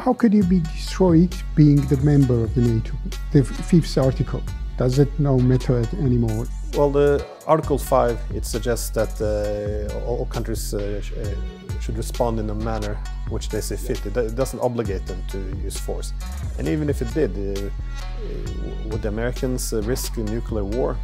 how could you be destroyed being the member of the NATO? The fifth article, does it no matter anymore? Well, the Article 5, it suggests that all countries should respond in a manner which they see fit. It doesn't obligate them to use force. And even if it did, would the Americans risk a nuclear war?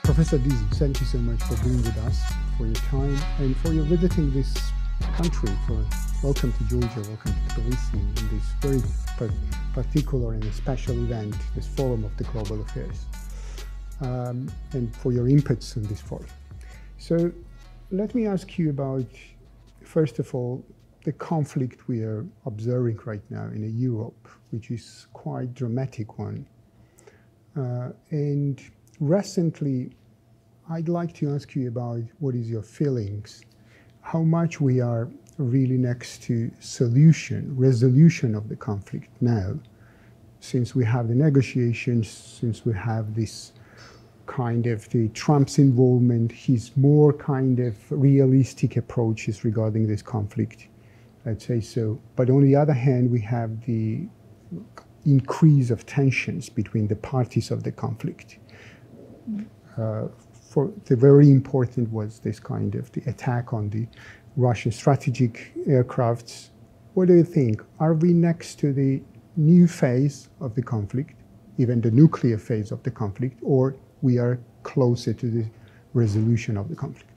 Professor Diesen, thank you so much for being with us, for your time, and for your visiting this country. Welcome to Georgia, welcome to Tbilisi, in this very particular and special event, this Forum of the Global Affairs, and for your inputs on this forum. So let me ask you about, first of all, the conflict we are observing right now in Europe, which is quite dramatic one. And recently, I'd like to ask you about what is your feelings, how much we are really next to resolution of the conflict now, since we have the negotiations, since we have this kind of the Trump's involvement, his more kind of realistic approaches regarding this conflict, let's say so. But on the other hand, we have the increase of tensions between the parties of the conflict. For the very important was this kind of the attack on the Russian strategic aircrafts. What do you think? Are we next to the new phase of the conflict, even the nuclear phase of the conflict, or we are closer to the resolution of the conflict?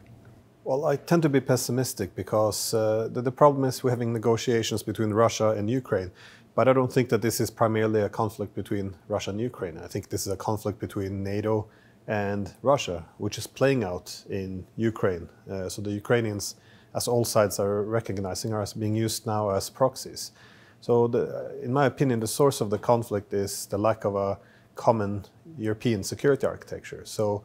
Well, I tend to be pessimistic because the problem is we're having negotiations between Russia and Ukraine, but I don't think that this is primarily a conflict between Russia and Ukraine. I think this is a conflict between NATO and Russia, which is playing out in Ukraine. So the Ukrainians, as all sides are recognizing, are being used now as proxies. So in my opinion, the source of the conflict is the lack of a common European security architecture. So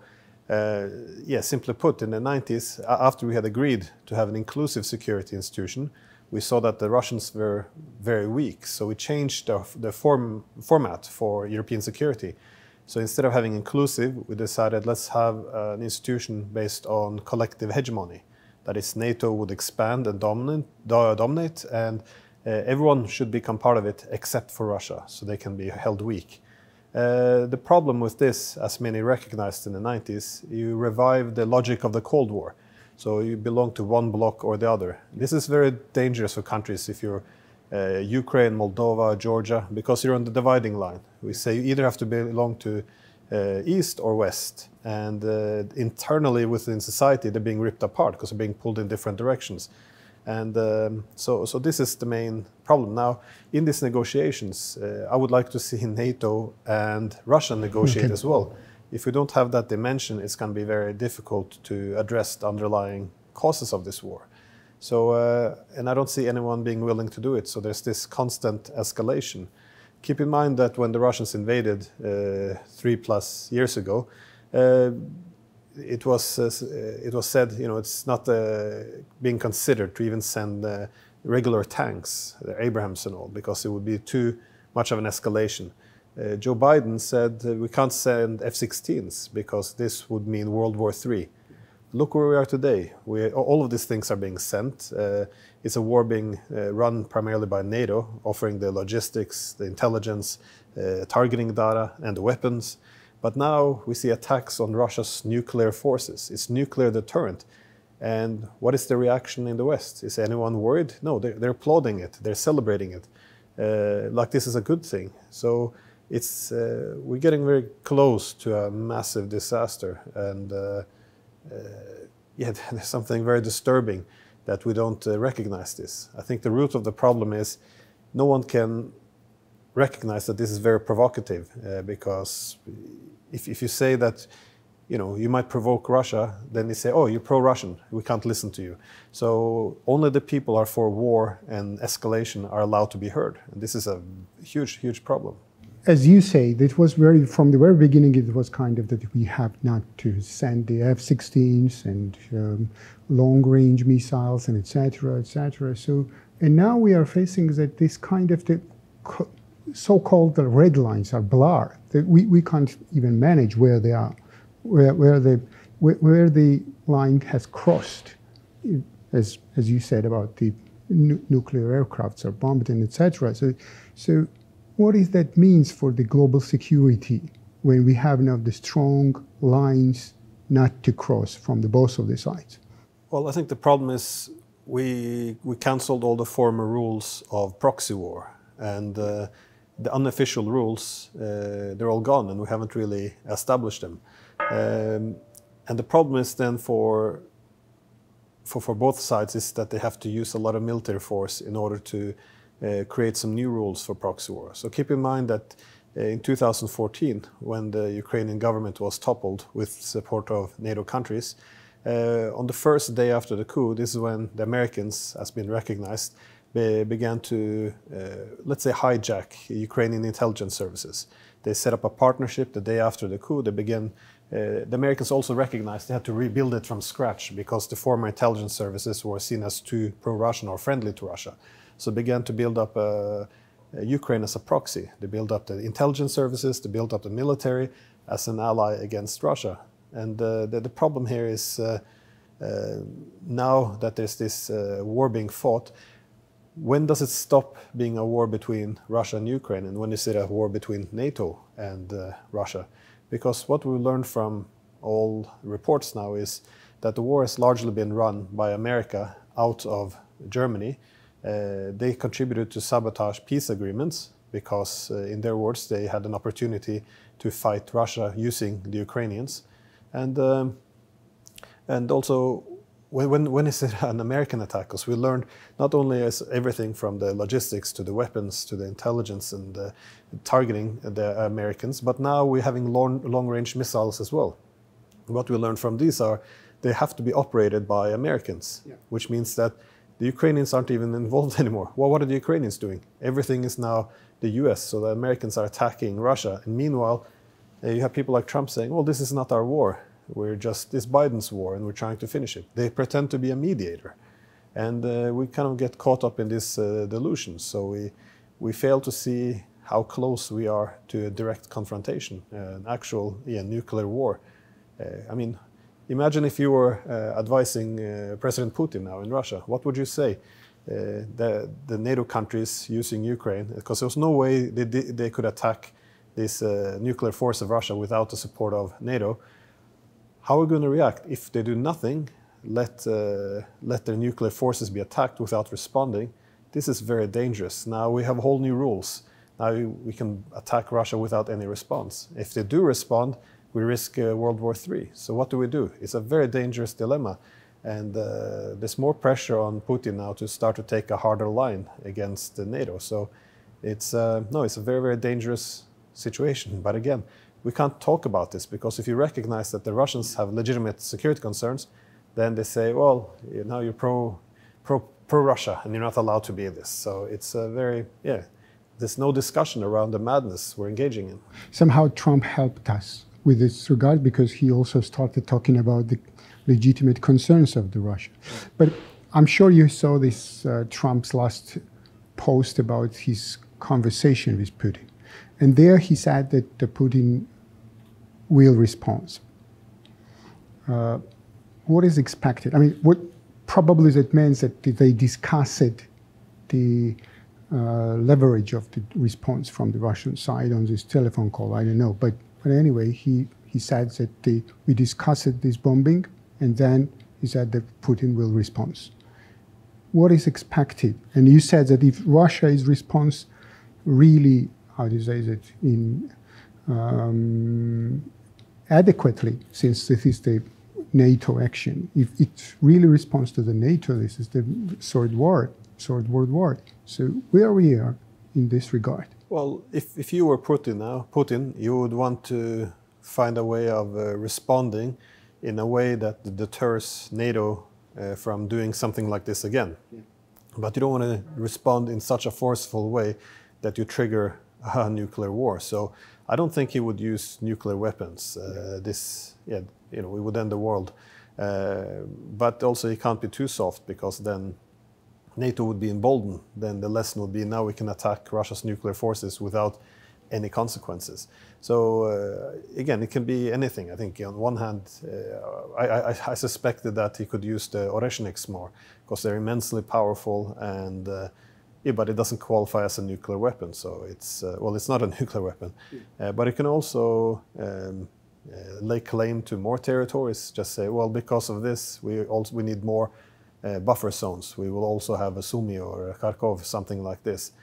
yeah, simply put, in the 90s, after we had agreed to have an inclusive security institution, we saw that the Russians were very weak. So we changed the format for European security. So instead of having inclusive, we decided let's have an institution based on collective hegemony. That is, NATO would expand and dominate, and everyone should become part of it except for Russia, so they can be held weak. The problem with this, as many recognized in the 90s, you revive the logic of the Cold War. So you belong to one bloc or the other. This is very dangerous for countries if you're Ukraine, Moldova, Georgia, because you're on the dividing line. We say you either have to belong to East or West, and internally within society they're being ripped apart because they're being pulled in different directions. And so this is the main problem. Now, in these negotiations, I would like to see NATO and Russia negotiate as well. If we don't have that dimension, it's going to be very difficult to address the underlying causes of this war. So, and I don't see anyone being willing to do it. So there's this constant escalation. Keep in mind that when the Russians invaded 3+ years ago, it was said, you know, it's not being considered to even send regular tanks, the Abrams and all, because it would be too much of an escalation. Joe Biden said we can't send F-16s because this would mean World War III. Look where we are today. All of these things are being sent. It's a war being run primarily by NATO, offering the logistics, the intelligence, targeting data, and the weapons. But now we see attacks on Russia's nuclear forces. It's nuclear deterrent. And what is the reaction in the West? Is anyone worried? No, they're applauding it. They're celebrating it. Like this is a good thing. So it's we're getting very close to a massive disaster. And yeah, there's something very disturbing that we don't recognize this. I think the root of the problem is no one can recognize that this is very provocative because if you say that, you know, you might provoke Russia, then they say, oh, you're pro-Russian, we can't listen to you. So only the people are for war and escalation are allowed to be heard. And this is a huge, huge problem. As you say, it was from the very beginning, it was kind of that we have not to send the F-16s and long-range missiles and et cetera, et cetera. So, and now we are facing that this kind of the so-called red lines are blurred. We can't even manage where they are, where where the line has crossed, as you said about the nuclear aircrafts are bombed and etc. So what does that means for the global security when we have now the strong lines not to cross from the both of the sides? Well, I think the problem is we cancelled all the former rules of proxy war, and the unofficial rules, they're all gone, and we haven't really established them. And the problem is then for both sides is that they have to use a lot of military force in order to create some new rules for proxy war. So keep in mind that in 2014, when the Ukrainian government was toppled with support of NATO countries, on the first day after the coup, this is when the Americans, as been recognized, began to, let's say, hijack Ukrainian intelligence services. They set up a partnership the day after the coup. They began, the Americans also recognized they had to rebuild it from scratch because the former intelligence services were seen as too pro-Russian or friendly to Russia. So they began to build up Ukraine as a proxy. They built up the intelligence services, they built up the military as an ally against Russia. And the problem here is now that there's this war being fought, when does it stop being a war between Russia and Ukraine, and when is it a war between NATO and Russia? Because what we learned from all reports now is that the war has largely been run by America out of Germany. They contributed to sabotage peace agreements because, in their words, they had an opportunity to fight Russia using the Ukrainians. And also, when is it an American attack? Because we learned not only as everything from the logistics to the weapons to the intelligence and targeting the Americans, but now we're having long-range missiles as well. What we learned from these are they have to be operated by Americans, which means that the Ukrainians aren't even involved anymore. Well, what are the Ukrainians doing? Everything is now the US, so the Americans are attacking Russia. And meanwhile, you have people like Trump saying, well, this is not our war. It's Biden's war, and we're trying to finish it. They pretend to be a mediator. And we kind of get caught up in this delusion. So we fail to see how close we are to a direct confrontation, an actual nuclear war. I mean, imagine if you were advising President Putin now in Russia. What would you say? The NATO countries using Ukraine, because there was no way they could attack this nuclear force of Russia without the support of NATO. How are we going to react? If they do nothing, let their nuclear forces be attacked without responding, this is very dangerous. Now we have whole new rules. Now we can attack Russia without any response. If they do respond, we risk World War III. So what do? It's a very dangerous dilemma. And there's more pressure on Putin now to start to take a harder line against NATO. So it's a very, very dangerous situation. But again, we can't talk about this because if you recognize that the Russians have legitimate security concerns, then they say, well, now you're pro-Russia and you're not allowed to be this. So it's there's no discussion around the madness we're engaging in. Somehow Trump helped us with this regard because he also started talking about the legitimate concerns of the Russia. But I'm sure you saw this Trump's last post about his conversation with Putin. And there he said that Putin will respond. What is expected? I mean, what probably that means that they discussed the leverage of the response from the Russian side on this telephone call. I don't know, but anyway, he said that we discussed this bombing, and then he said that Putin will respond. What is expected? And you said that if Russia is response really, how do you say that, adequately, since this is the NATO action, if it really responds to the NATO, this is the third world war. So where we are in this regard? Well, if you were Putin, you would want to find a way of responding in a way that deters NATO from doing something like this again. Yeah. But you don't want to respond in such a forceful way that you trigger a nuclear war. So I don't think he would use nuclear weapons. We would end the world. But also he can't be too soft because then NATO would be emboldened. Then the lesson would be now we can attack Russia's nuclear forces without any consequences. So again, it can be anything. I think on one hand, I suspected that he could use the Oreshniks more because they're immensely powerful, and yeah, but it doesn't qualify as a nuclear weapon. So it's well, it's not a nuclear weapon, but it can also lay claim to more territories. Just say, well, because of this, we need more buffer zones. We will also have a Sumy or a Kharkov, something like this,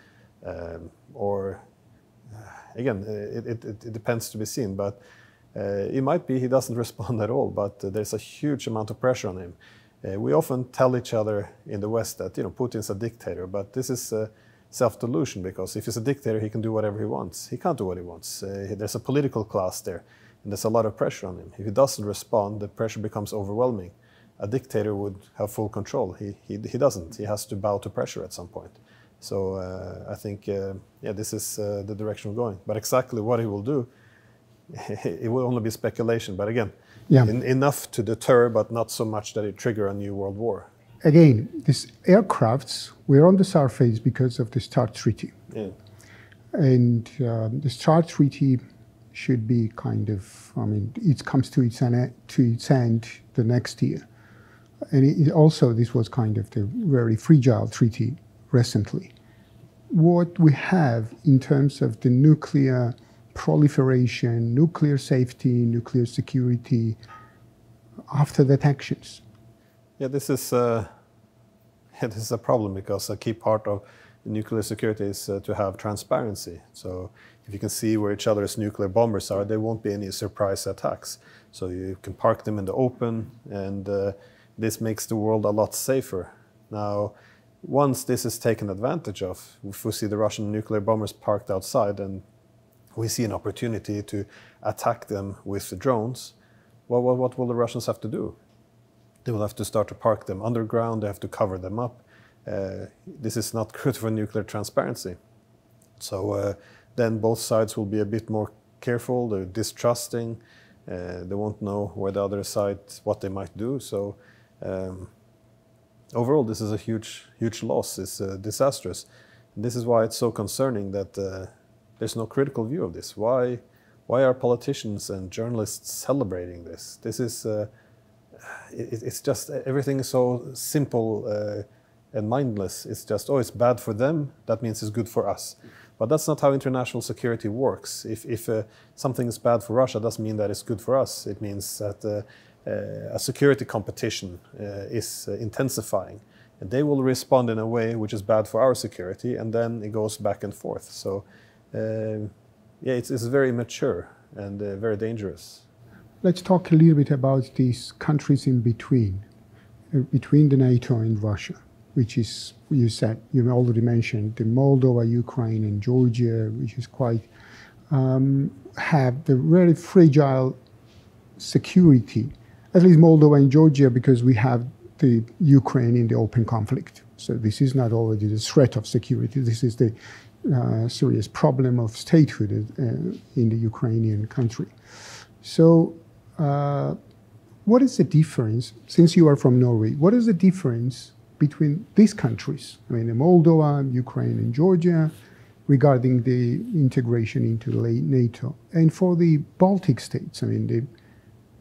or. Again, it depends to be seen, but it might be he doesn't respond at all, but there's a huge amount of pressure on him. We often tell each other in the West that, you know, Putin's a dictator, but this is self-delusion, because if he's a dictator, he can do whatever he wants. He can't do what he wants. There's a political class there, and there's a lot of pressure on him. If he doesn't respond, the pressure becomes overwhelming. A dictator would have full control. He doesn't. He has to bow to pressure at some point. So I think, yeah, this is the direction we're going. But exactly what he will do, it will only be speculation. But again, yeah. Enough to deter, but not so much that it trigger a new world war. Again, these aircrafts were on the surface because of the START Treaty. Yeah. And the START Treaty should be kind of, I mean, it comes to its end the next year. And also, this was kind of the very fragile treaty recently. What we have in terms of the nuclear proliferation, nuclear safety, nuclear security, after that actions. Yeah, this is a problem, because a key part of nuclear security is to have transparency. So if you can see where each other's nuclear bombers are, there won't be any surprise attacks. So you can park them in the open, and this makes the world a lot safer. Now, once this is taken advantage of, if we see the Russian nuclear bombers parked outside and we see an opportunity to attack them with the drones, well, what will the Russians have to do? They will have to start to park them underground, they have to cover them up. This is not good for nuclear transparency. So then both sides will be a bit more careful, they're distrusting, they won't know where the other side, what they might do. So overall, this is a huge loss. It's disastrous. And this is why it's so concerning that there's no critical view of this. Why are politicians and journalists celebrating this? This is, it's just, everything is so simple and mindless. It's just, oh, it's bad for them, that means it's good for us. But that's not how international security works. If something is bad for Russia, doesn't mean that it's good for us. It means that a security competition is intensifying, and they will respond in a way which is bad for our security, and then it goes back and forth. So yeah, it's very mature and very dangerous. Let's talk a little bit about these countries in between the NATO and Russia, which is, you said, you already mentioned, the Moldova, Ukraine, and Georgia, which is quite, have the very fragile security. At least Moldova and Georgia, because we have the Ukraine in the open conflict. So this is not already the threat of security. This is the serious problem of statehood in the Ukrainian country. So what is the difference, since you are from Norway, what is the difference between these countries, I mean, Moldova, Ukraine, and Georgia, regarding the integration into NATO? And for the Baltic states, I mean,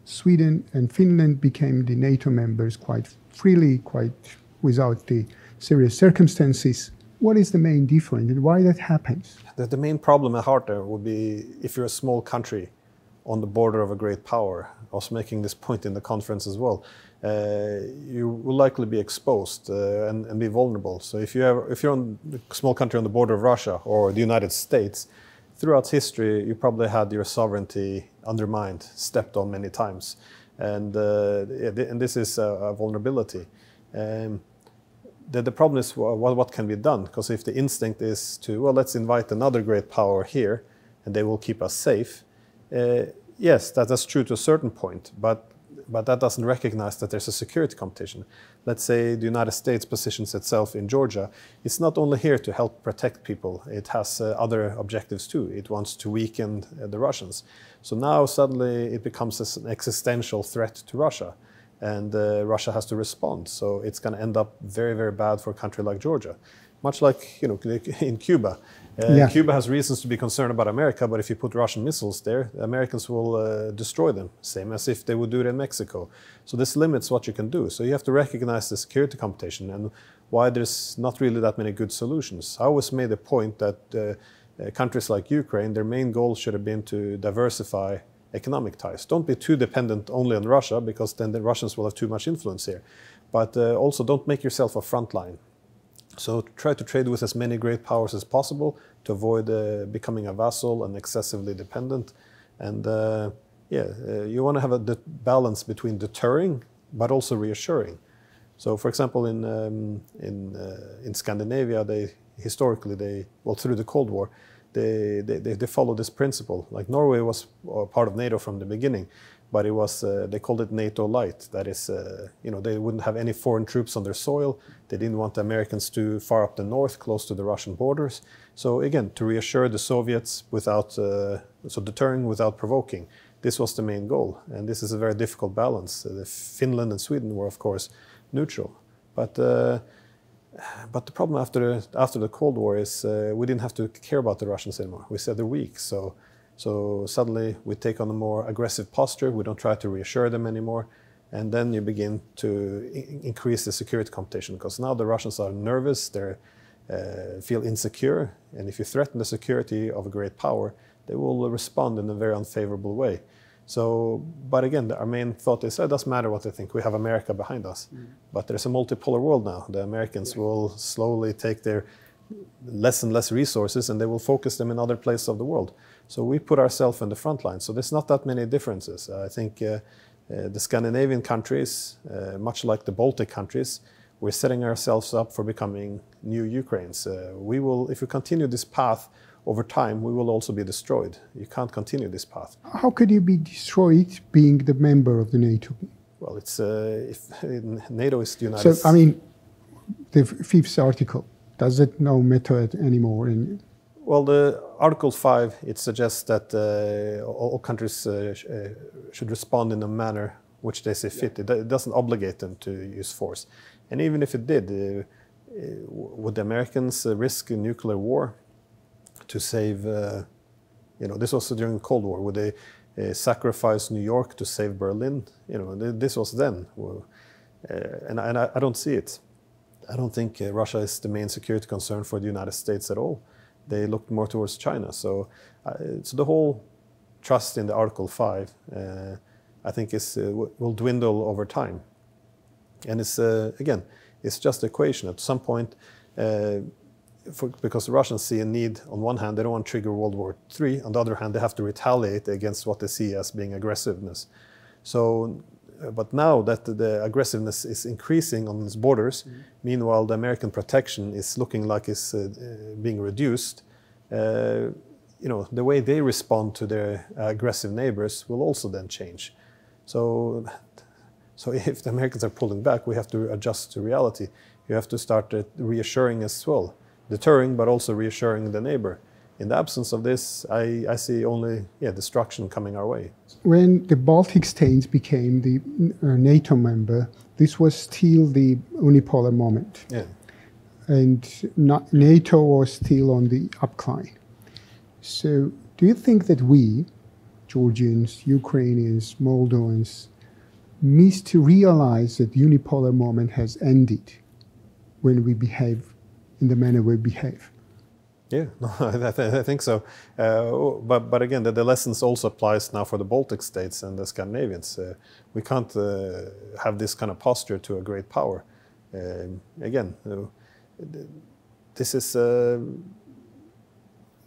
Sweden and Finland became the NATO members quite freely, quite without the serious circumstances. What is the main difference and why that happens? The main problem at heart there would be if you're a small country on the border of a great power. I was making this point in the conference as well. You will likely be exposed and be vulnerable. So if you're on a small country on the border of Russia or the United States, throughout history, you probably had your sovereignty undermined, stepped on many times. And this is a vulnerability. The problem is what can be done? Because if the instinct is to, well, let's invite another great power here and they will keep us safe. Yes, that's true to a certain point, but that doesn't recognize that there's a security competition. Let's say the United States positions itself in Georgia. It's not only here to help protect people, it has other objectives too. It wants to weaken the Russians. So now suddenly it becomes an existential threat to Russia, and Russia has to respond. So it's going to end up very, very bad for a country like Georgia. much like in Cuba. Cuba has reasons to be concerned about America, but if you put Russian missiles there, the Americans will destroy them, same as if they would do it in Mexico. So this limits what you can do. So you have to recognize the security competition and why there's not really that many good solutions. I always made the point that countries like Ukraine, their main goal should have been to diversify economic ties. Don't be too dependent only on Russia, because then the Russians will have too much influence here. But also don't make yourself a front line. So try to trade with as many great powers as possible to avoid becoming a vassal and excessively dependent. And you want to have a balance between deterring but also reassuring. So, for example, in Scandinavia, historically, through the Cold War, they follow this principle. Like Norway was part of NATO from the beginning, but it was they called it NATO light. That is, they wouldn't have any foreign troops on their soil. They didn't want the Americans too far up the north, close to the Russian borders. So again, to reassure the Soviets without, so deterring without provoking. This was the main goal, and this is a very difficult balance. Finland and Sweden were, of course, neutral, but the problem after the Cold War is we didn't have to care about the Russians anymore. We said they're weak, so suddenly we take on a more aggressive posture. We don't try to reassure them anymore, and then you begin to increase the security competition, because now the Russians are nervous, they feel insecure, and if you threaten the security of a great power, they will respond in a very unfavorable way. So, but again, our main thought is, it doesn't matter what they think, we have America behind us. But there's a multipolar world now. The Americans will slowly take their less and less resources and they will focus them in other places of the world. So we put ourselves in the front line. So there's not that many differences. I think the Scandinavian countries, much like the Baltic countries, we're setting ourselves up for becoming new Ukraines. We will, if we continue this path, over time, we will also be destroyed. You can't continue this path. How could you be destroyed being the member of the NATO? Well, it's if NATO is the United States. So, I mean, the fifth article, does it no matter anymore? Well, the Article 5, it suggests that all countries should respond in a manner which they see fit. It doesn't obligate them to use force. And even if it did, would the Americans risk a nuclear war to save, this was during the Cold War, would they sacrifice New York to save Berlin? This was then. And I don't see it. I don't think Russia is the main security concern for the United States at all. They look more towards China. So the whole trust in the Article 5, I think will dwindle over time. And it's, again, it's just an equation. At some point, because the Russians see a need, on one hand, they don't want to trigger World War III. On the other hand, they have to retaliate against what they see as being aggressiveness. So, but now that the aggressiveness is increasing on its borders, meanwhile, the American protection is looking like it's being reduced, the way they respond to their aggressive neighbors will also then change. So if the Americans are pulling back, we have to adjust to reality. You have to start reassuring as well. Deterring, but also reassuring the neighbor. In the absence of this, I see only destruction coming our way. When the Baltic states became the NATO member, this was still the unipolar moment. Yeah. And NATO was still on the upcline. So do you think that we, Georgians, Ukrainians, Moldovans, miss to realize that the unipolar moment has ended when we behave in the manner we behave? Yeah, no, I think so. But again, the lessons also applies now for the Baltic states and the Scandinavians. We can't have this kind of posture to a great power. Again, this is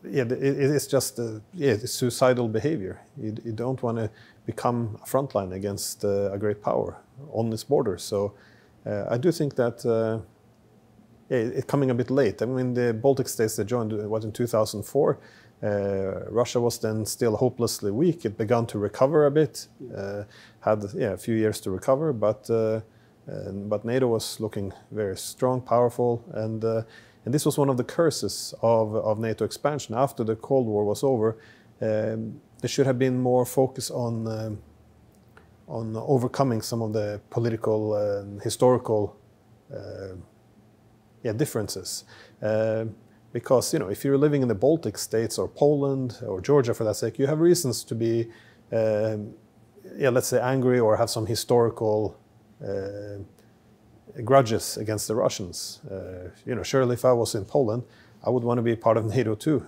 it's just it's suicidal behavior. You don't want to become a frontline against a great power on its borders. So I do think that. It's coming a bit late. I mean, the Baltic states that joined in 2004. Russia was then still hopelessly weak. It began to recover a bit, had a few years to recover, but NATO was looking very strong, powerful, and this was one of the curses of NATO expansion. After the Cold War was over, there should have been more focus on overcoming some of the political and historical differences. Because, if you're living in the Baltic states or Poland or Georgia for that sake, you have reasons to be, let's say, angry or have some historical grudges against the Russians. Surely if I was in Poland, I would want to be part of NATO too,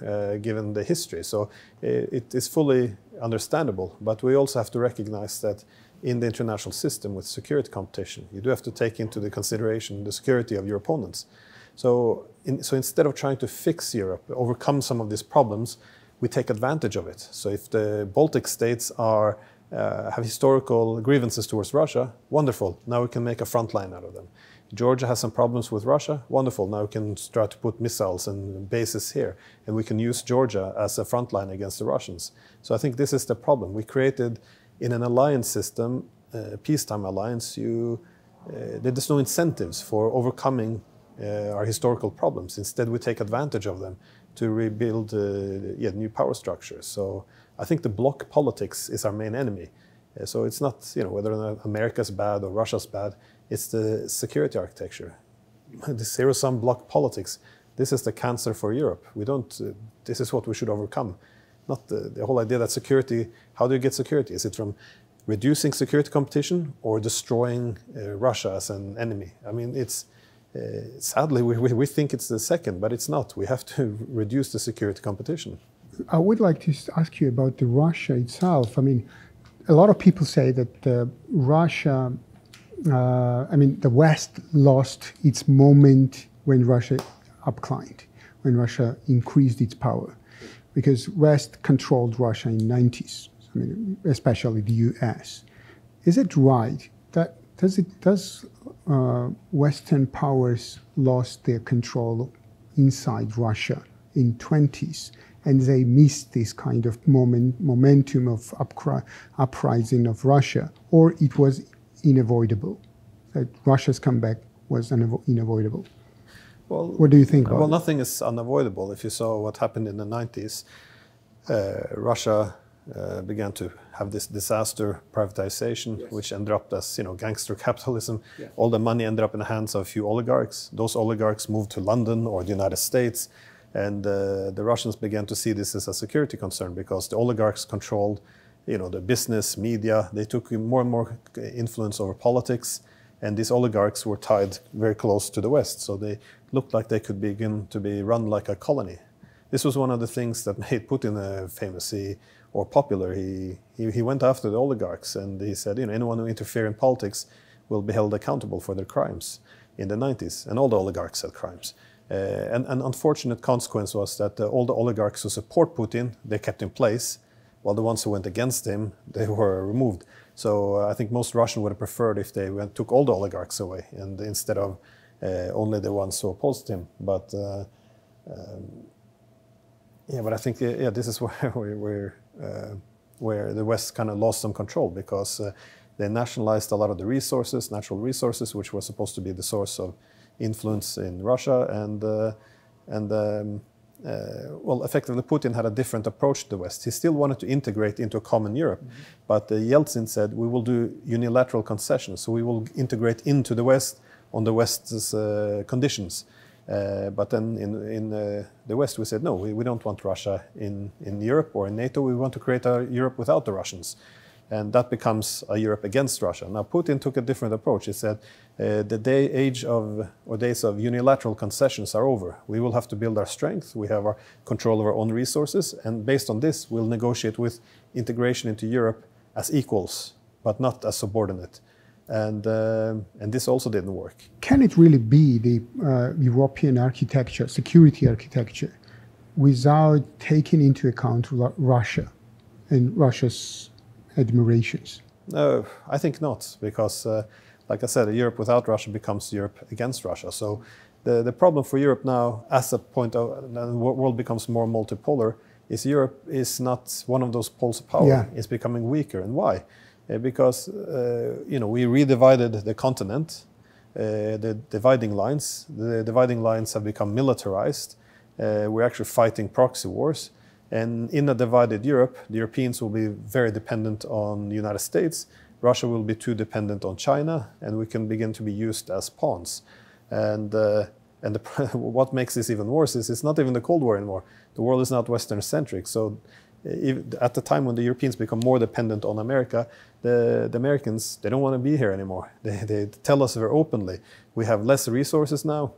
given the history. So it is fully understandable. But we also have to recognize that in the international system with security competition, you do have to take into the consideration the security of your opponents. So instead of trying to fix Europe, overcome some of these problems, we take advantage of it. So if the Baltic states have historical grievances towards Russia, wonderful. Now we can make a front line out of them. Georgia has some problems with Russia, wonderful. Now we can try to put missiles and bases here, and we can use Georgia as a front line against the Russians. So I think this is the problem. We created, in an alliance system, peacetime alliance, there's no incentives for overcoming our historical problems. Instead, we take advantage of them to rebuild new power structures. So I think the bloc politics is our main enemy. So it's not whether or not America's bad or Russia's bad. It's the security architecture. The zero-sum bloc politics. This is the cancer for Europe. This is what we should overcome. Not the whole idea that security. How do you get security? Is it from reducing security competition or destroying Russia as an enemy? I mean, sadly, we think it's the second, but it's not. We have to reduce the security competition. I would like to ask you about Russia itself. I mean, a lot of people say that Russia, the West lost its moment when Russia upclimbed, when Russia increased its power, because West controlled Russia in the 90s, especially the US. Is it right that does Western powers lost their control inside Russia in 20s, and they missed this kind of momentum of uprising of Russia, or it was unavoidable, that Russia's comeback was unavoidable? Well, what do you think about nothing is unavoidable. If you saw what happened in the 90s, Russia began to have this disaster privatization, yes, which ended up as gangster capitalism. Yeah. All the money ended up in the hands of a few oligarchs. Those oligarchs moved to London or the United States, and the Russians began to see this as a security concern because the oligarchs controlled, the business, media. They took more and more influence over politics, and these oligarchs were tied very close to the West. So they looked like they could begin to be run like a colony. This was one of the things that made Putin famous or popular. He went after the oligarchs, and he said, anyone who interferes in politics will be held accountable for their crimes in the 90s. And all the oligarchs had crimes. And an unfortunate consequence was that all the oligarchs who support Putin, they kept in place, while the ones who went against him, they were removed. So I think most Russians would have preferred if they took all the oligarchs away, and instead of only the ones who opposed him. But but I think this is where the West kind of lost some control, because they nationalized a lot of the resources, natural resources, which were supposed to be the source of influence in Russia, effectively Putin had a different approach to the West. He still wanted to integrate into a common Europe, but Yeltsin said, we will do unilateral concessions, so we will integrate into the West on the West's conditions. But then in the West we said, no, we don't want Russia in Europe or in NATO. We want to create a Europe without the Russians. And that becomes a Europe against Russia. Now Putin took a different approach. He said the days of unilateral concessions are over. We will have to build our strength. We have our control of our own resources. And based on this, we'll negotiate with integration into Europe as equals, but not as subordinate. And this also didn't work. Can it really be the European architecture, security architecture, without taking into account Russia and Russia's admirations? No, I think not, because like I said, Europe without Russia becomes Europe against Russia. So the problem for Europe now, as a point of the world becomes more multipolar, is Europe is not one of those poles of power. Yeah. It's becoming weaker. And why? Because we redivided the continent, the dividing lines. The dividing lines have become militarized. We're actually fighting proxy wars. And in a divided Europe, the Europeans will be very dependent on the United States. Russia will be too dependent on China, and we can begin to be used as pawns. And And what makes this even worse is it's not even the Cold War anymore. The world is not Western-centric. So at the time when the Europeans become more dependent on America, the Americans, they don't want to be here anymore. They tell us very openly, we have less resources now.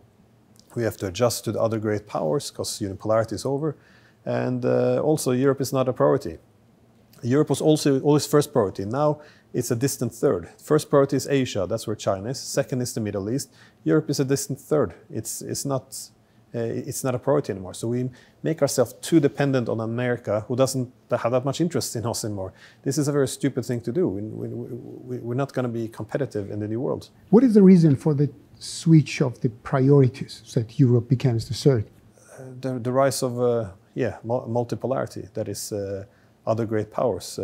We have to adjust to the other great powers because unipolarity is over. And also Europe is not a priority. Europe was also always first priority. Now it's a distant third. First priority is Asia, that's where China is. Second is the Middle East. Europe is a distant third. It's not a priority anymore. So we make ourselves too dependent on America, who doesn't have that much interest in us anymore. This is a very stupid thing to do. We're not going to be competitive in the new world. What is the reason for the switch of the priorities so that Europe becomes the third? The rise of multipolarity. That is, other great powers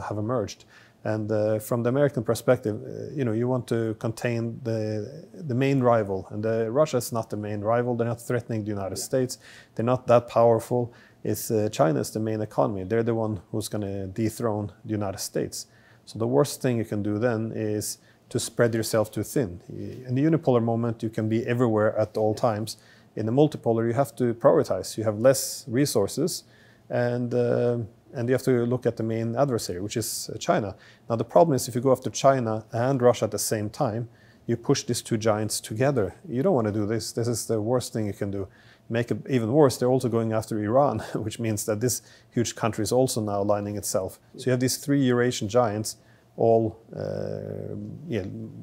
have emerged. And from the American perspective, you want to contain the main rival. And Russia is not the main rival. They're not threatening the United States. They're not that powerful. It's China is the main economy. They're the one who's going to dethrone the United States. So the worst thing you can do then is to spread yourself too thin. In the unipolar moment, you can be everywhere at all times. In the multipolar, you have to prioritize. You have less resources, and you have to look at the main adversary, which is China. Now, the problem is if you go after China and Russia at the same time, you push these two giants together. You don't want to do this. This is the worst thing you can do. Make it even worse, they're also going after Iran, which means that this huge country is also now aligning itself. So you have these three Eurasian giants, all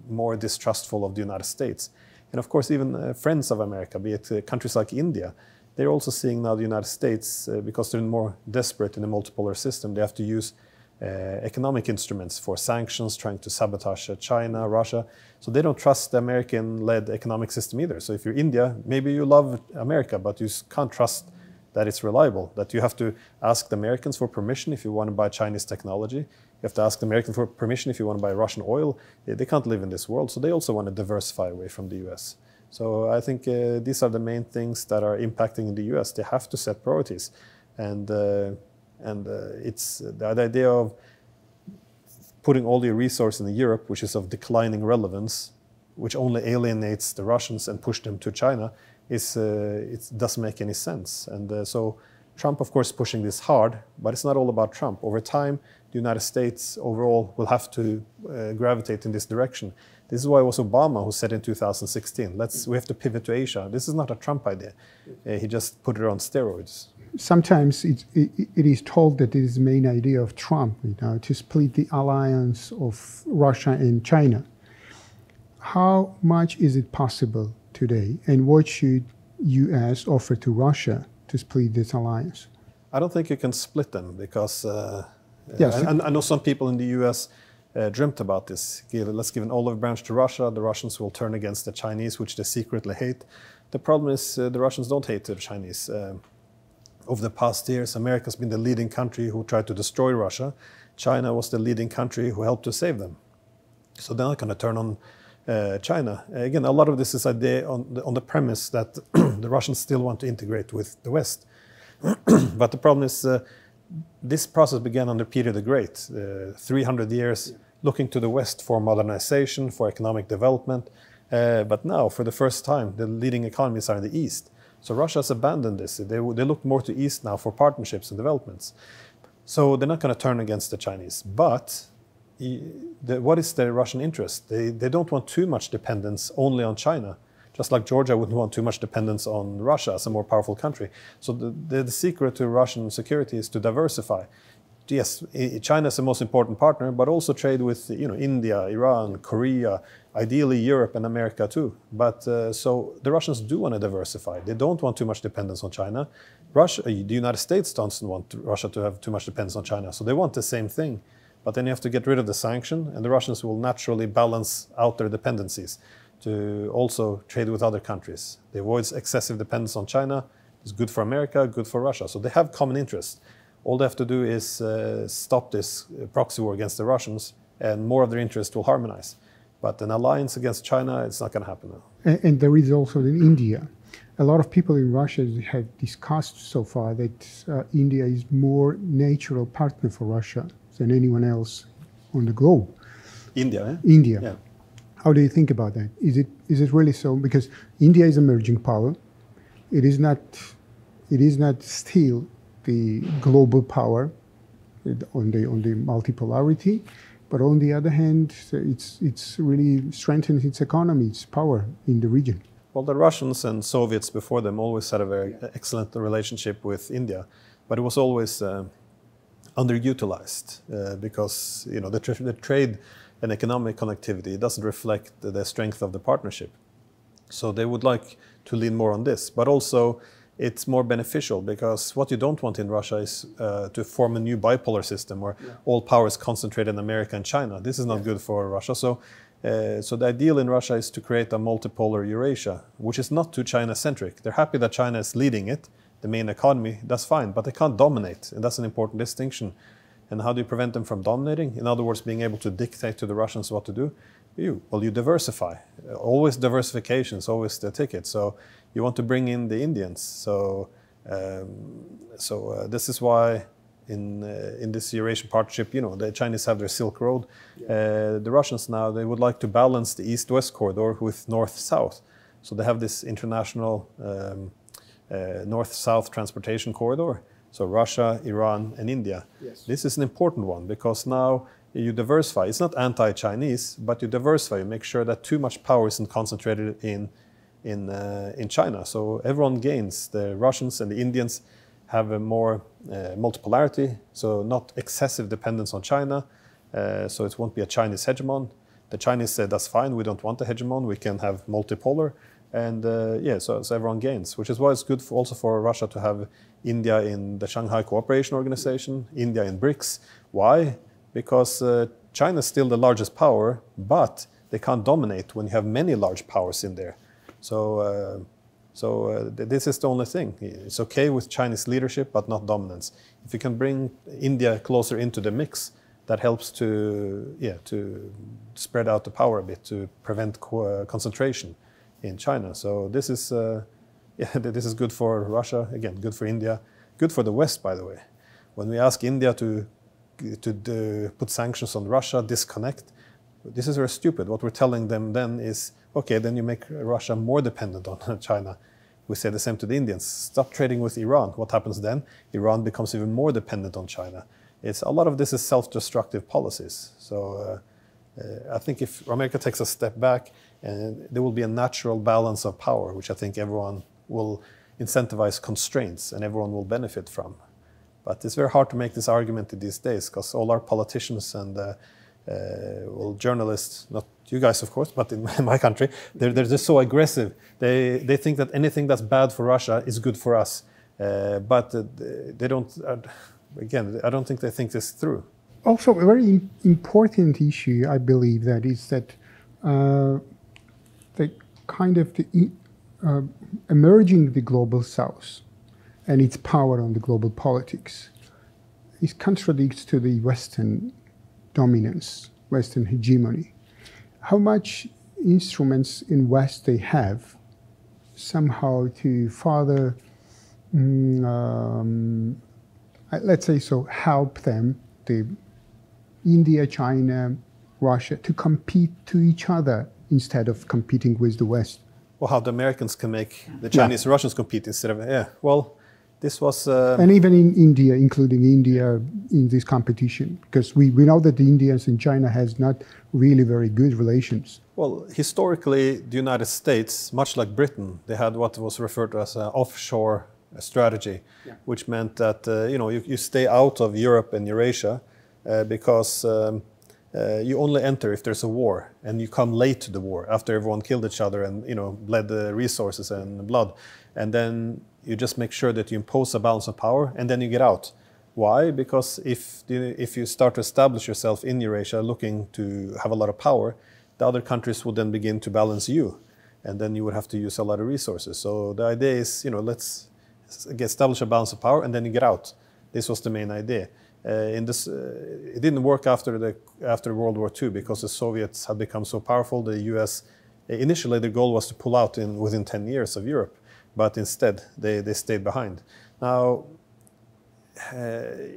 more distrustful of the United States. And of course, even friends of America, be it countries like India, they're also seeing now the United States, because they're more desperate in a multipolar system, they have to use economic instruments for sanctions, trying to sabotage China, Russia. So they don't trust the American-led economic system either. So if you're India, maybe you love America, but you can't trust that it's reliable, that you have to ask the Americans for permission if you want to buy Chinese technology. You have to ask the Americans for permission if you want to buy Russian oil. They can't live in this world, so they also want to diversify away from the US. So I think these are the main things that are impacting the US. They have to set priorities. And it's the idea of putting all your resources in Europe, which is of declining relevance, which only alienates the Russians and push them to China, it doesn't make any sense. And so Trump, of course, is pushing this hard, but it's not all about Trump. Over time, the United States overall will have to gravitate in this direction. This is why it was Obama who said in 2016, we have to pivot to Asia. This is not a Trump idea. He just put it on steroids. Sometimes it is told that it is the main idea of Trump, to split the alliance of Russia and China. How much is it possible today, and what should US offer to Russia to split this alliance? I don't think you can split them because yes. I know some people in the US dreamt about this. Let's give an olive branch to Russia. The Russians will turn against the Chinese, which they secretly hate. The problem is the Russians don't hate the Chinese. Over the past years, America has been the leading country who tried to destroy Russia. China was the leading country who helped to save them. So they're not going to turn on China. Again, a lot of this is idea on the premise that the Russians still want to integrate with the West. But the problem is this process began under Peter the Great, 300 years looking to the West for modernization, for economic development. But now, for the first time, the leading economies are in the East. So Russia has abandoned this. They look more to East now for partnerships and developments. So they're not going to turn against the Chinese. But what is the Russian interest? They don't want too much dependence only on China, just like Georgia wouldn't want too much dependence on Russia as a more powerful country. So the secret to Russian security is to diversify. Yes, China is the most important partner, but also trade with India, Iran, Korea, ideally Europe and America too. But so the Russians do want to diversify. They don't want too much dependence on China. The United States doesn't want Russia to have too much dependence on China. So they want the same thing. But then you have to get rid of the sanction, and the Russians will naturally balance out their dependencies to also trade with other countries. They avoid excessive dependence on China. It's good for America, good for Russia. So they have common interests. All they have to do is stop this proxy war against the Russians, and more of their interests will harmonize. But an alliance against China, it's not going to happen now. And there is also in India. A lot of people in Russia have discussed so far that India is more natural partner for Russia than anyone else on the globe. India, eh? India. Yeah. How do you think about that? Is it really so? Because India is an emerging power. It is not still the global power on the multipolarity, but on the other hand, it's really strengthens its economy, its power in the region. Well, the Russians and Soviets before them always had a very excellent relationship with India, but it was always underutilized because the trade and economic connectivity doesn't reflect the strength of the partnership. So they would like to lean more on this, but also it's more beneficial because what you don't want in Russia is to form a new bipolar system where all power is concentrated in America and China. This is not good for Russia. So the ideal in Russia is to create a multipolar Eurasia, which is not too China-centric. They're happy that China is leading it, the main economy, that's fine, but they can't dominate, and that's an important distinction. And how do you prevent them from dominating? In other words, being able to dictate to the Russians what to do? You diversify. Always diversification is always the ticket. So you want to bring in the Indians. So this is why in this Eurasian partnership, the Chinese have their Silk Road. The Russians now, they would like to balance the East-West corridor with North-South. So they have this international North-South transportation corridor. So Russia, Iran, and India. Yes. This is an important one because now you diversify. It's not anti-Chinese, but you diversify. You make sure that too much power isn't concentrated in China. So everyone gains. The Russians and the Indians have a more multipolarity, so not excessive dependence on China. So it won't be a Chinese hegemon. The Chinese said, that's fine, we don't want a hegemon, we can have multipolar. And so everyone gains, which is why it's good also for Russia to have India in the Shanghai Cooperation Organization, India in BRICS. Why? Because China is still the largest power, but they can't dominate when you have many large powers in there. So this is the only thing. It's okay with Chinese leadership, but not dominance. If you can bring India closer into the mix, that helps to spread out the power a bit, to prevent concentration in China. So this is this is good for Russia, again, good for India, good for the West, by the way. When we ask India to put sanctions on Russia, disconnect, this is very stupid. What we're telling them then is, okay, then you make Russia more dependent on China. We say the same to the Indians. Stop trading with Iran. What happens then? Iran becomes even more dependent on China. A lot of this is self-destructive policies. So I think if America takes a step back, there will be a natural balance of power, which I think everyone will incentivize constraints and everyone will benefit from. But it's very hard to make this argument in these days because all our politicians and journalists, not you guys of course, but in my country, they're just so aggressive. They think that anything that's bad for Russia is good for us. But they don't, again, I don't think they think this through. Also, a very important issue, I believe, that is that the kind of emerging the global South and its power on the global politics is contradicts to the Western dominance, Western hegemony. How much instruments in West they have somehow to further, let's say so, help them, the India, China, Russia, to compete to each other instead of competing with the West. Well, how the Americans can make the Chinese and Russians compete instead of, well, this was... and even in India, including India in this competition, because we know that the Indians and China has not really very good relations. Well, historically, the United States, much like Britain, they had what was referred to as an offshore strategy, which meant that, you stay out of Europe and Eurasia because you only enter if there's a war, and you come late to the war after everyone killed each other and bled the resources and blood, and then you just make sure that you impose a balance of power, and then you get out. Why? Because if you start to establish yourself in Eurasia looking to have a lot of power, the other countries would then begin to balance you, and then you would have to use a lot of resources. So the idea is, let's establish a balance of power, and then you get out. This was the main idea. It didn't work after World War II because the Soviets had become so powerful. The US, initially the goal was to pull out within 10 years of Europe, but instead they stayed behind. Now,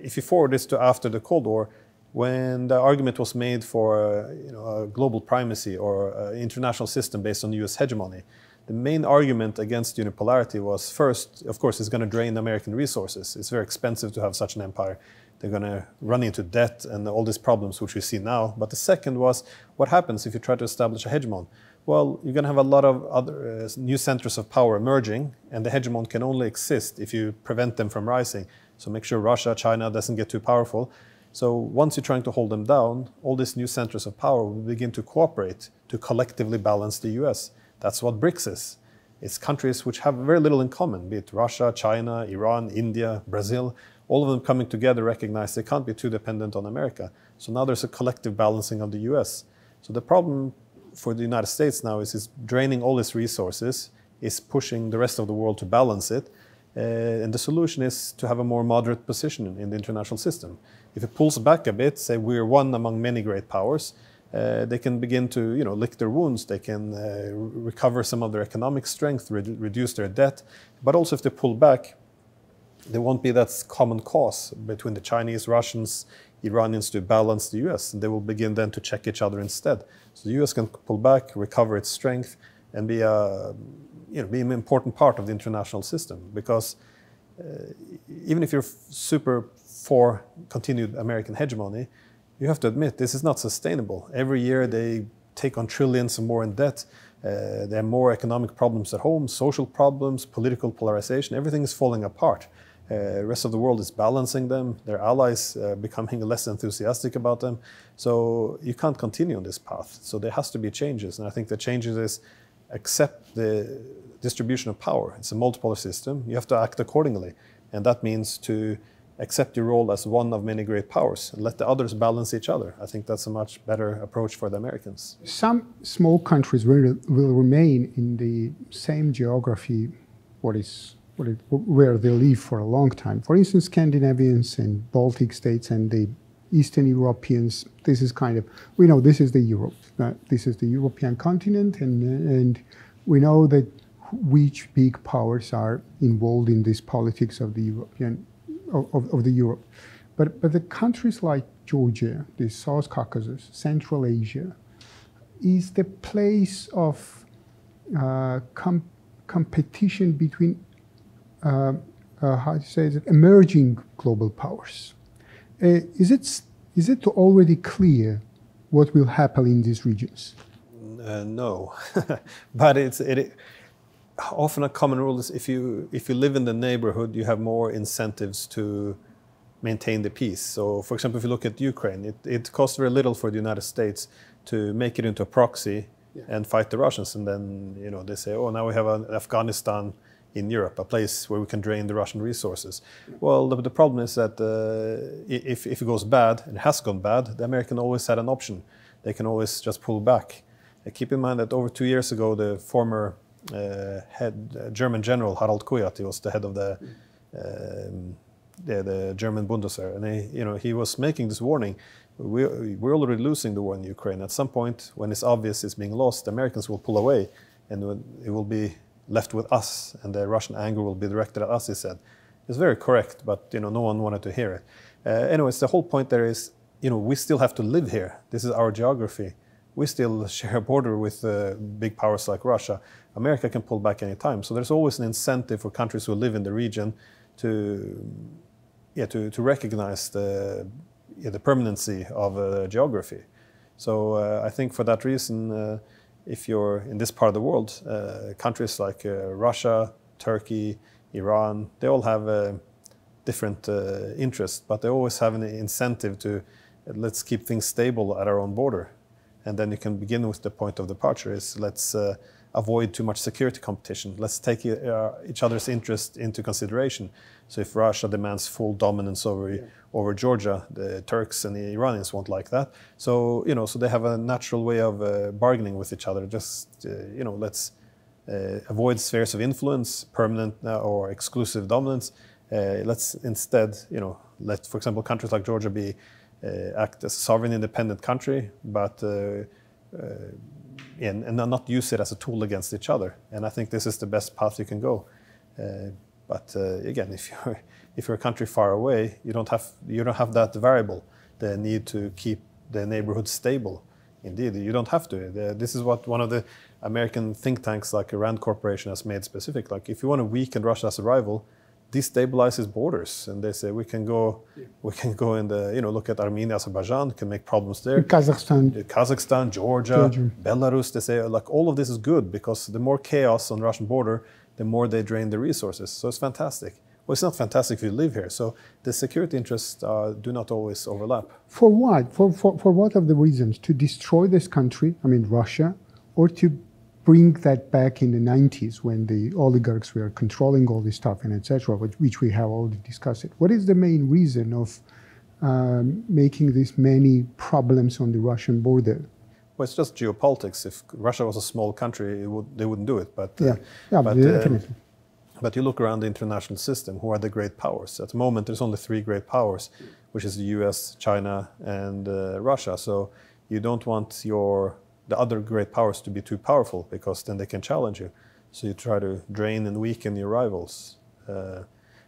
if you forward this to after the Cold War, when the argument was made for a global primacy or an international system based on US hegemony, the main argument against unipolarity was, first, of course, it's going to drain American resources. It's very expensive to have such an empire. They're going to run into debt and all these problems which we see now. But the second was, what happens if you try to establish a hegemon? Well, you're going to have a lot of other new centers of power emerging, and the hegemon can only exist if you prevent them from rising. So make sure Russia, China doesn't get too powerful. So once you're trying to hold them down, all these new centers of power will begin to cooperate to collectively balance the US. That's what BRICS is. It's countries which have very little in common, be it Russia, China, Iran, India, Brazil. All of them coming together recognize they can't be too dependent on America. So now there's a collective balancing of the US. So the problem for the United States now is draining all its resources, is pushing the rest of the world to balance it. And the solution is to have a more moderate position in the international system. If it pulls back a bit, say we're one among many great powers, they can begin to lick their wounds. They can recover some of their economic strength, reduce their debt. But also if they pull back, there won't be that common cause between the Chinese, Russians, Iranians to balance the US. And they will begin then to check each other instead. So the US can pull back, recover its strength, and be an important part of the international system. Because even if you're super for continued American hegemony, you have to admit this is not sustainable. Every year they take on trillions more in debt. They have more economic problems at home, social problems, political polarization. Everything is falling apart. The rest of the world is balancing them. Their allies becoming less enthusiastic about them. So you can't continue on this path. So there has to be changes. And I think the changes is accept the distribution of power. It's a multipolar system. You have to act accordingly. And that means to accept your role as one of many great powers and let the others balance each other. I think that's a much better approach for the Americans. Some small countries will remain in the same geography where they live for a long time. For instance, Scandinavians and Baltic states and the Eastern Europeans, this is kind of, we know this is the Europe, this is the European continent, and we know that which big powers are involved in this politics of the European of the Europe. But the countries like Georgia, the South Caucasus, Central Asia, is the place of competition between, how to say it, emerging global powers. Is it already clear what will happen in these regions? No, but often a common rule is if you live in the neighborhood, you have more incentives to maintain the peace. So, for example, if you look at Ukraine, it costs very little for the United States to make it into a proxy and fight the Russians, and then they say, oh, now we have an Afghanistan in Europe, a place where we can drain the Russian resources. Well, the problem is that if it goes bad, and it has gone bad, the American always had an option. They can always just pull back. Keep in mind that over 2 years ago, the former German general Harald Kuyat, he was the head of the German Bundeswehr, and he was making this warning: we're already losing the war in Ukraine. At some point, when it's obvious it's being lost, the Americans will pull away, and it will be left with us, and the Russian anger will be directed at us. He said, it's very correct, but no one wanted to hear it. Anyways, the whole point there is, we still have to live here. This is our geography. We still share a border with big powers like Russia. America can pull back any time. So there's always an incentive for countries who live in the region to recognize the permanency of geography. So I think for that reason, if you're in this part of the world, countries like Russia, Turkey, Iran, they all have different interests, but they always have an incentive to let's keep things stable at our own border. And then you can begin with the point of departure is let's avoid too much security competition. Let's take each other's interest into consideration. So if Russia demands full dominance over Georgia, the Turks and the Iranians won't like that. So so they have a natural way of bargaining with each other. Just let's avoid spheres of influence, permanent or exclusive dominance. Let's instead let, for example, countries like Georgia act as a sovereign, independent country, but and not use it as a tool against each other. And I think this is the best path you can go. But again, if you're a country far away, you don't have that variable. the need to keep the neighborhood stable. Indeed, you don't have to. This is what one of the American think tanks like Rand Corporation has made specific. Like if you want to weaken Russia as a rival, destabilize its borders. And they say we can go in the, look at Armenia, Azerbaijan, can make problems there. Kazakhstan, Georgia, Belarus, they say like all of this is good because the more chaos on the Russian border, the more they drain the resources. So it's fantastic. Well, it's not fantastic if you live here. So the security interests do not always overlap. For what? For what of the reasons? To destroy this country, I mean Russia, or to bring that back in the 90s when the oligarchs were controlling all this stuff and etc., which we have already discussed. What is the main reason of making these many problems on the Russian border? Well, it's just geopolitics. If Russia was a small country, they wouldn't do it. But definitely. But you look around the international system, who are the great powers? At the moment, there's only 3 great powers, which is the US, China, and Russia. So you don't want the other great powers to be too powerful because then they can challenge you. So you try to drain and weaken your rivals.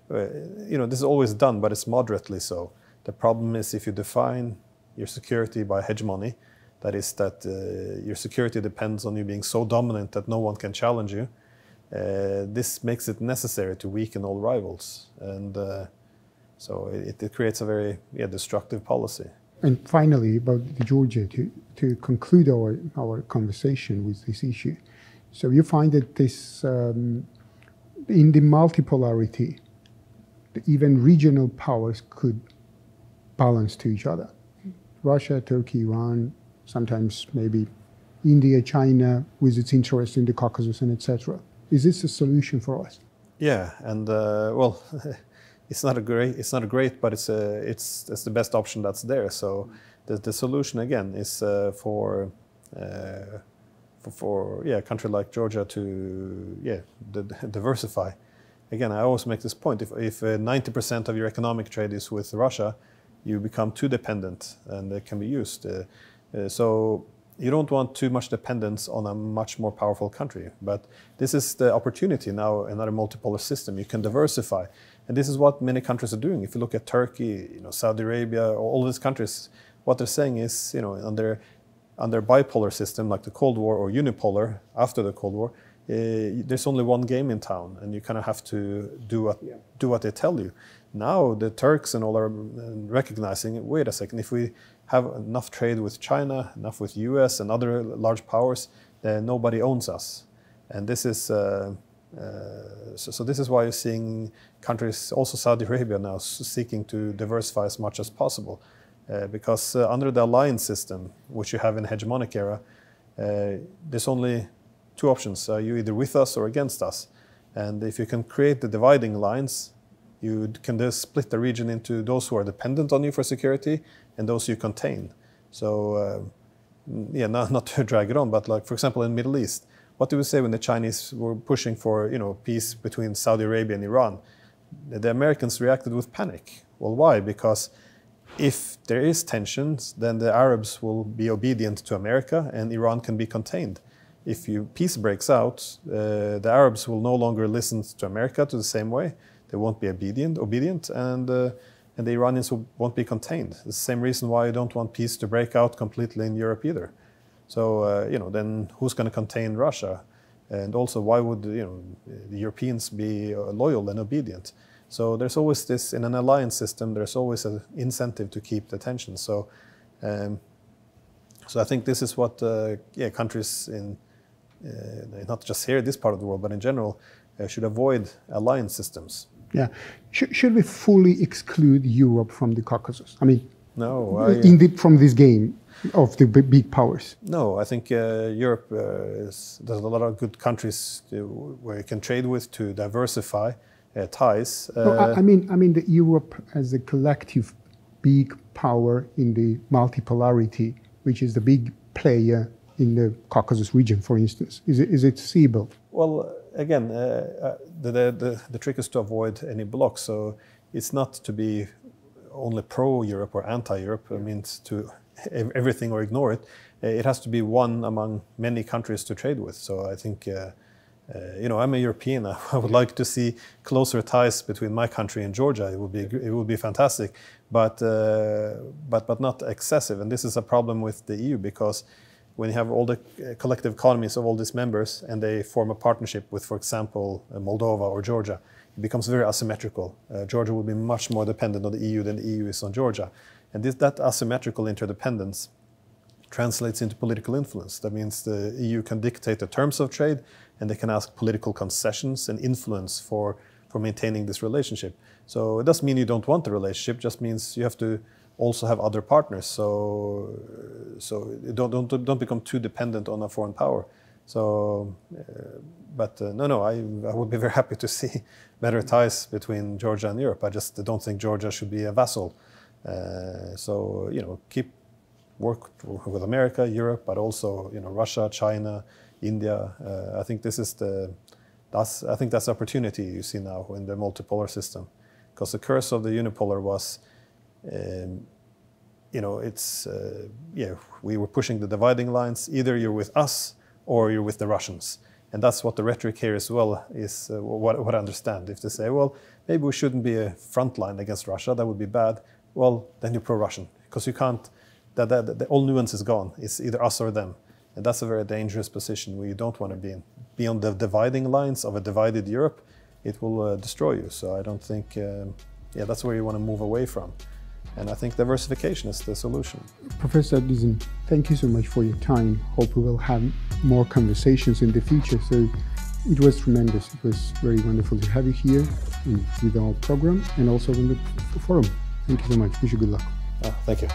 This is always done, but it's moderately so. The problem is if you define your security by hegemony, that is that your security depends on you being so dominant that no one can challenge you. This makes it necessary to weaken all rivals, and so it creates a very destructive policy. And finally, about Georgia, to conclude our conversation with this issue. So you find that this, in the multipolarity, even regional powers could balance to each other. Russia, Turkey, Iran, sometimes maybe India, China, with its interest in the Caucasus and etc. Is this a solution for us? Yeah, and well, it's not great, but it's the best option that's there. So the solution again is for a country like Georgia to diversify. Again, I always make this point: if 90% of your economic trade is with Russia, you become too dependent, and it can be used. So you don't want too much dependence on a much more powerful country. But this is the opportunity now, another multipolar system. You can diversify. And this is what many countries are doing. If you look at Turkey, Saudi Arabia, all these countries, what they're saying is, under bipolar system like the Cold War or unipolar after the Cold War, there's only one game in town, and you kind of have to do what they tell you. Now the Turks and all are recognizing, wait a second, if we have enough trade with China, enough with US and other large powers, then nobody owns us. And this is so this is why you're seeing countries, also Saudi Arabia now, seeking to diversify as much as possible. Because under the alliance system, which you have in the hegemonic era, there's only 2 options. You're either with us or against us. And if you can create the dividing lines, you can just split the region into those who are dependent on you for security and those you contain. So, not to drag it on, but like, for example, in the Middle East, what do we say when the Chinese were pushing for, peace between Saudi Arabia and Iran? The Americans reacted with panic. Well, why? Because if there is tensions, then the Arabs will be obedient to America and Iran can be contained. If peace breaks out, the Arabs will no longer listen to America to the same way. They won't be obedient, and the Iranians won't be contained. It's the same reason why I don't want peace to break out completely in Europe either. So, then who's going to contain Russia? And also, why would, the Europeans be loyal and obedient? So there's always this, in an alliance system, there's always an incentive to keep the tension. So, so I think this is what, countries in, not just here, this part of the world, but in general, should avoid alliance systems. Yeah. Should we fully exclude Europe from the Caucasus? I mean, no, from this game of the big powers? No, I think Europe, there's a lot of good countries where you can trade with to diversify ties. I mean the Europe as a collective big power in the multipolarity, which is the big player in the Caucasus region, for instance. Is it feasible? Well, again, the trick is to avoid any blocks. So it's not to be only pro-Europe or anti-Europe. It means to everything or ignore it. It has to be one among many countries to trade with. So I think You know, I'm a European. I would like to see closer ties between my country and Georgia. It would be fantastic, but not excessive. And this is a problem with the EU, because when you have all the collective economies of all these members and they form a partnership with, for example, Moldova or Georgia, it becomes very asymmetrical. Georgia will be much more dependent on the EU than the EU is on Georgia. And that asymmetrical interdependence translates into political influence. That means the EU can dictate the terms of trade, and they can ask political concessions and influence for maintaining this relationship. So it doesn't mean you don't want the relationship, just means you have to also have other partners. So don't become too dependent on a foreign power. So, no, I would be very happy to see better ties between Georgia and Europe. I just don't think Georgia should be a vassal. So, you know, work with America, Europe, but also, you know, Russia, China, India. I think this is that's the opportunity you see now in the multipolar system, because the curse of the unipolar was, you know, we were pushing the dividing lines. Either you're with us or you're with the Russians, and that's what the rhetoric here as well is. What I understand, if they say, well, maybe we shouldn't be a front line against Russia, that would be bad. Well, then you're pro-Russian, because you can't. All nuance is gone. It's either us or them. And that's a very dangerous position where you don't want to be in. Be on the dividing lines of a divided Europe, it will destroy you. So I don't think, that's where you want to move away from. And I think diversification is the solution. Professor Diesen, thank you so much for your time. Hope we will have more conversations in the future. So it was tremendous. It was very wonderful to have you here with our program and also in the forum. Thank you so much. Wish you good luck. Thank you.